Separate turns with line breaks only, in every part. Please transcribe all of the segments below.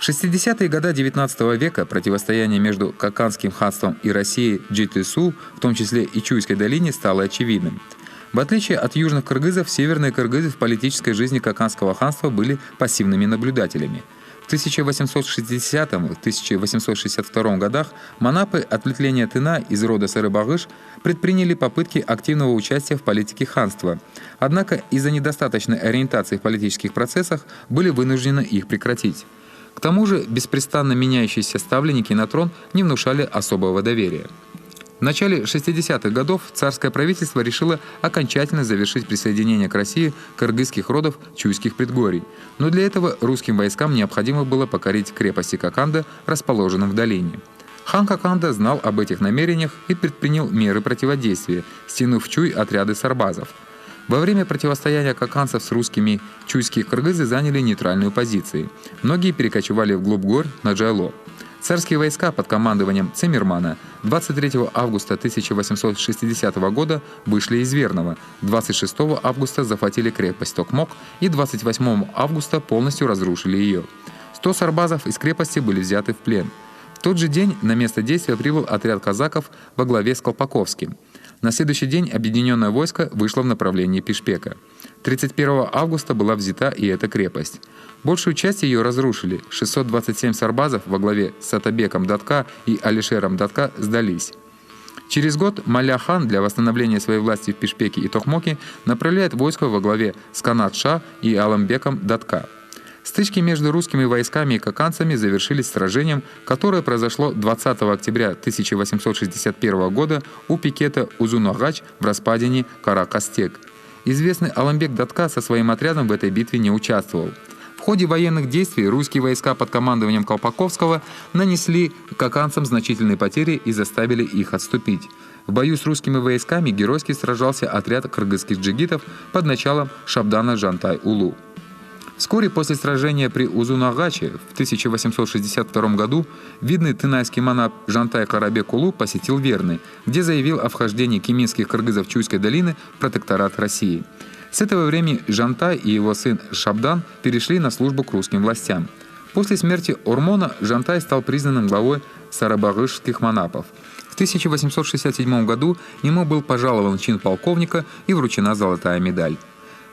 В 60-е годы XIX века противостояние между Каканским ханством и Россией Джейтысу, в том числе и Чуйской долине, стало очевидным. В отличие от южных кыргызов, северные кыргызы в политической жизни Каканского ханства были пассивными наблюдателями. В 1860-1862 годах манапы ответвления Тына из рода Сарыбагыш предприняли попытки активного участия в политике ханства, однако из-за недостаточной ориентации в политических процессах были вынуждены их прекратить. К тому же беспрестанно меняющиеся ставленники на трон не внушали особого доверия. В начале 60-х годов царское правительство решило окончательно завершить присоединение к России кыргызских родов Чуйских предгорий, но для этого русским войскам необходимо было покорить крепости Коканда, расположенные в долине. Хан Коканда знал об этих намерениях и предпринял меры противодействия, стянув в Чуй отряды сарбазов. Во время противостояния коканцев с русскими чуйские кыргызы заняли нейтральную позицию. Многие перекочевали вглубь гор на Джайло. Царские войска под командованием Циммермана 23 августа 1860 года вышли из Верного, 26 августа захватили крепость Токмок и 28 августа полностью разрушили ее. 100 сарбазов из крепости были взяты в плен. В тот же день на место действия прибыл отряд казаков во главе с Колпаковским. На следующий день объединенное войско вышло в направлении Пишпека. 31 августа была взята и эта крепость. Большую часть ее разрушили. 627 сарбазов во главе с Атабеком Датка и Алишером Датка сдались. Через год Маля-хан для восстановления своей власти в Пишпеке и Токмоке направляет войско во главе с Канат-ша и Аламбеком Датка. Стычки между русскими войсками и коканцами завершились сражением, которое произошло 20 октября 1861 года у пикета Узунагач в распадине Каракастек. Известный Аламбек Датка со своим отрядом в этой битве не участвовал. В ходе военных действий русские войска под командованием Колпаковского нанесли коканцам значительные потери и заставили их отступить. В бою с русскими войсками геройски сражался отряд кыргызских джигитов под началом Шабдана Жантай-Улу. Вскоре после сражения при Узунагаче в 1862 году видный тынайский манап Жантай Карабек-Улу посетил Верный, где заявил о вхождении кеминских кыргызов Чуйской долины в протекторат России. С этого времени Жантай и его сын Шабдан перешли на службу к русским властям. После смерти Ормона Жантай стал признанным главой сарабагышских манапов. В 1867 году ему был пожалован чин полковника и вручена золотая медаль.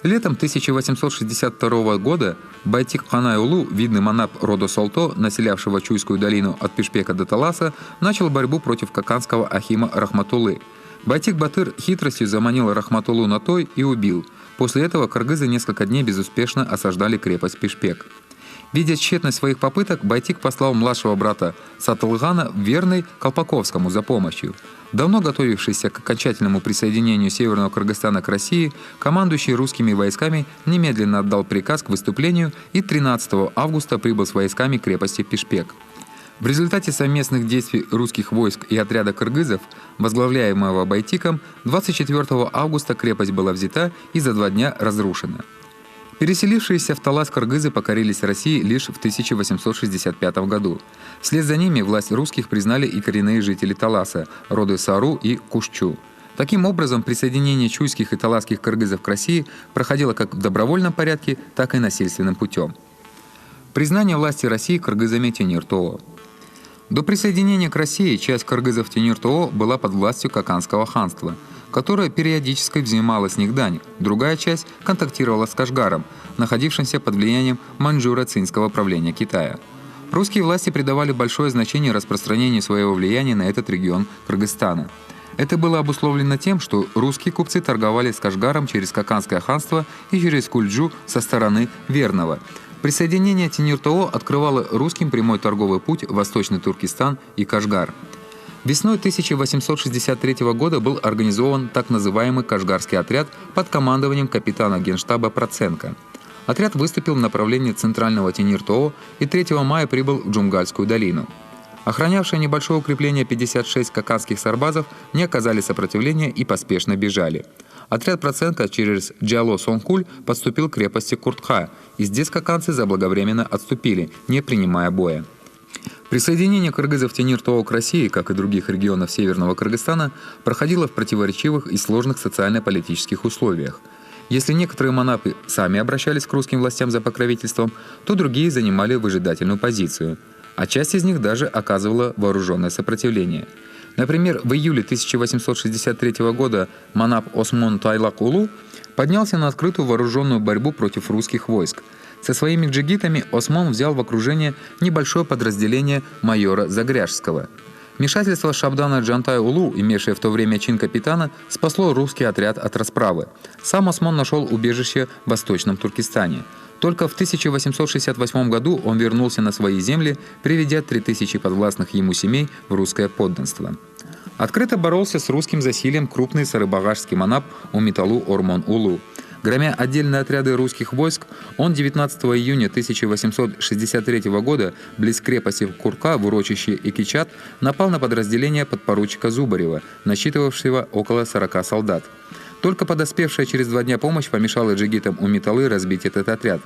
Летом 1862 года Байтик Канай-Улу, видный манап рода Солто, населявшего Чуйскую долину от Пишпека до Таласа, начал борьбу против коканского ахима Рахматулы. Байтик-Батыр хитростью заманил Рахматулу на той и убил. После этого кыргызы несколько дней безуспешно осаждали крепость Пишпек. Видя тщетность своих попыток, Байтик послал младшего брата Сатылгана в Верный Колпаковскому за помощью. Давно готовившийся к окончательному присоединению Северного Кыргызстана к России, командующий русскими войсками немедленно отдал приказ к выступлению и 13 августа прибыл с войсками к крепости Пишпек. В результате совместных действий русских войск и отряда кыргызов, возглавляемого Байтиком, 24 августа крепость была взята и за 2 дня разрушена. Переселившиеся в Талас кыргызы покорились России лишь в 1865 году. Вслед за ними власть русских признали и коренные жители Таласа, роды Сару и Кушчу. Таким образом, присоединение чуйских и таласских кыргызов к России проходило как в добровольном порядке, так и насильственным путем. Признание власти России кыргызами Тенир-Тоо. До присоединения к России часть кыргызов Тенир-Тоо была под властью Каканского ханства, которое периодически взимало с них дань. Другая часть контактировала с Кашгаром, находившимся под влиянием маньчжуро-цинского правления Китая. Русские власти придавали большое значение распространению своего влияния на этот регион Кыргызстана. Это было обусловлено тем, что русские купцы торговали с Кашгаром через Каканское ханство и через Кульджу со стороны Верного. Присоединение Тенир-Тоо открывало русским прямой торговый путь в Восточный Туркестан и Кашгар. Весной 1863 года был организован так называемый Кашгарский отряд под командованием капитана генштаба Проценко. Отряд выступил в направлении центрального Тенир-Тоо и 3 мая прибыл в Джумгальскую долину. Охранявшие небольшое укрепление 56 каканских сарбазов не оказали сопротивления и поспешно бежали. Отряд Проценко через Джало-Сонгкуль подступил к крепости Куртха, и здесь каканцы заблаговременно отступили, не принимая боя. Присоединение кыргызов Тенир-Тоо к России, как и других регионов Северного Кыргызстана, проходило в противоречивых и сложных социально-политических условиях. Если некоторые манапы сами обращались к русским властям за покровительством, то другие занимали выжидательную позицию, а часть из них даже оказывала вооруженное сопротивление. Например, в июле 1863 года манап Осмон Тайлак-Улу поднялся на открытую вооруженную борьбу против русских войск. Со своими джигитами Осмон взял в окружение небольшое подразделение майора Загряжского. Вмешательство Шабдана Джантай-Улу, имевшее в то время чин капитана, спасло русский отряд от расправы. Сам Осмон нашел убежище в Восточном Туркестане. Только в 1868 году он вернулся на свои земли, приведя 3000 подвластных ему семей в русское подданство. Открыто боролся с русским засилием крупный сарыбагашский манап Умиталу Ормон-Улу. Громя отдельные отряды русских войск, он 19 июня 1863 года близ крепости Курка в урочище Икичат напал на подразделение подпоручика Зубарева, насчитывавшего около 40 солдат. Только подоспевшая через 2 дня помощь помешала джигитам Умиталы разбить этот отряд.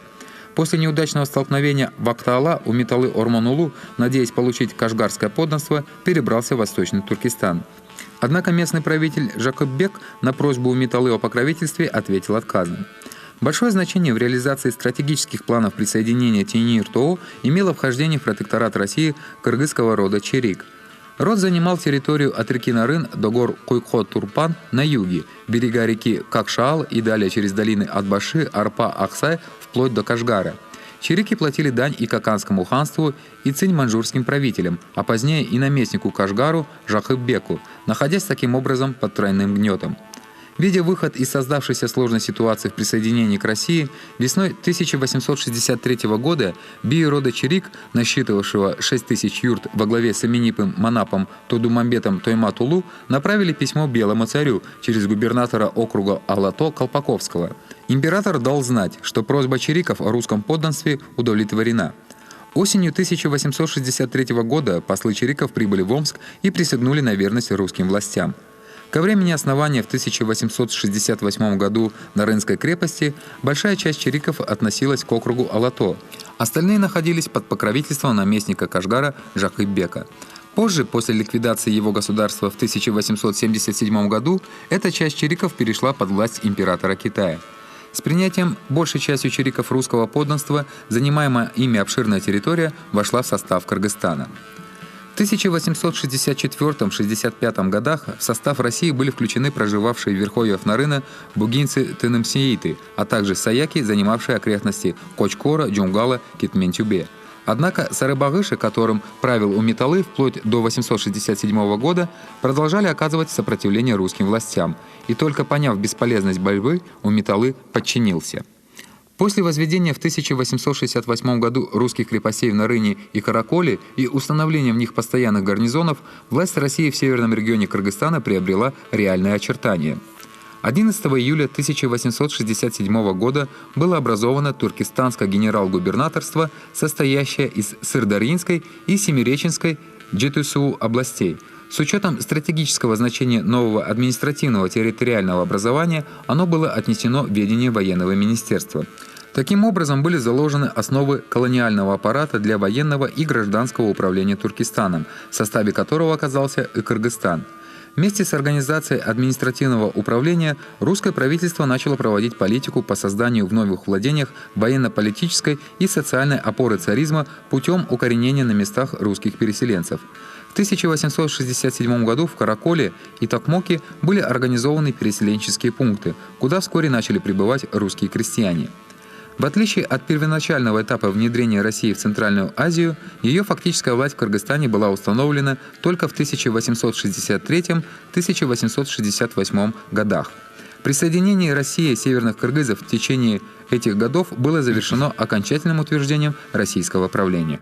После неудачного столкновения в Актаала Умиталы Ормон-Улу, надеясь получить кашгарское подданство, перебрался в Восточный Туркестан. Однако местный правитель Жакып-бек на просьбу Умиталы о покровительстве ответил отказом. Большое значение в реализации стратегических планов присоединения Тиньир-Тоо имело вхождение в протекторат России кыргызского рода Черик. Род занимал территорию от реки Нарын до гор Куйкхо-Турпан на юге, берега реки Какшаал и далее через долины Атбаши, Арпа, Аксай вплоть до Кашгара. Черики платили дань и Каканскому ханству, и цинь-маньчжурским правителям, а позднее и наместнику Кашгару Жакып-беку, находясь таким образом под тройным гнетом. Видя выход из создавшейся сложной ситуации в присоединении к России, весной 1863 года бии рода Черик, насчитывавшего 6000 юрт во главе с именитым манапом Тодумамбетом Тоймат-Улу, направили письмо Белому царю через губернатора округа Алато Колпаковского. Император дал знать, что просьба чериков о русском подданстве удовлетворена. Осенью 1863 года послы чериков прибыли в Омск и присягнули на верность русским властям. Ко времени основания в 1868 году Нарынской крепости большая часть чериков относилась к округу Алато. Остальные находились под покровительством наместника Кашгара Жакып-бека. Позже, после ликвидации его государства в 1877 году, эта часть чериков перешла под власть императора Китая. С принятием большей частью чериков русского подданства занимаемая ими обширная территория вошла в состав Кыргызстана. В 1864-65 годах в состав России были включены проживавшие в верховьях Нарына бугинцы-тынымсеиты, а также саяки, занимавшие окрестности Кочкора, Джунгала, Китмен-Тюбе. Однако сарыбагыши, которым правил Умиталы вплоть до 867 года, продолжали оказывать сопротивление русским властям, и только поняв бесполезность борьбы, Умиталы подчинился. После возведения в 1868 году русских крепостей в Нарыне и Караколе и установления в них постоянных гарнизонов, власть России в северном регионе Кыргызстана приобрела реальные очертания. 11 июля 1867 года было образовано Туркестанское генерал-губернаторство, состоящее из Сырдарьинской и Семиреченской Джетысу областей. С учетом стратегического значения нового административного территориального образования оно было отнесено в ведение военного министерства. Таким образом были заложены основы колониального аппарата для военного и гражданского управления Туркестаном, в составе которого оказался и Кыргызстан. Вместе с организацией административного управления русское правительство начало проводить политику по созданию в новых владениях военно-политической и социальной опоры царизма путем укоренения на местах русских переселенцев. В 1867 году в Караколе и Токмоке были организованы переселенческие пункты, куда вскоре начали прибывать русские крестьяне. В отличие от первоначального этапа внедрения России в Центральную Азию, ее фактическая власть в Кыргызстане была установлена только в 1863-1868 годах. Присоединение России северных кыргызов в течение этих годов было завершено окончательным утверждением российского правления.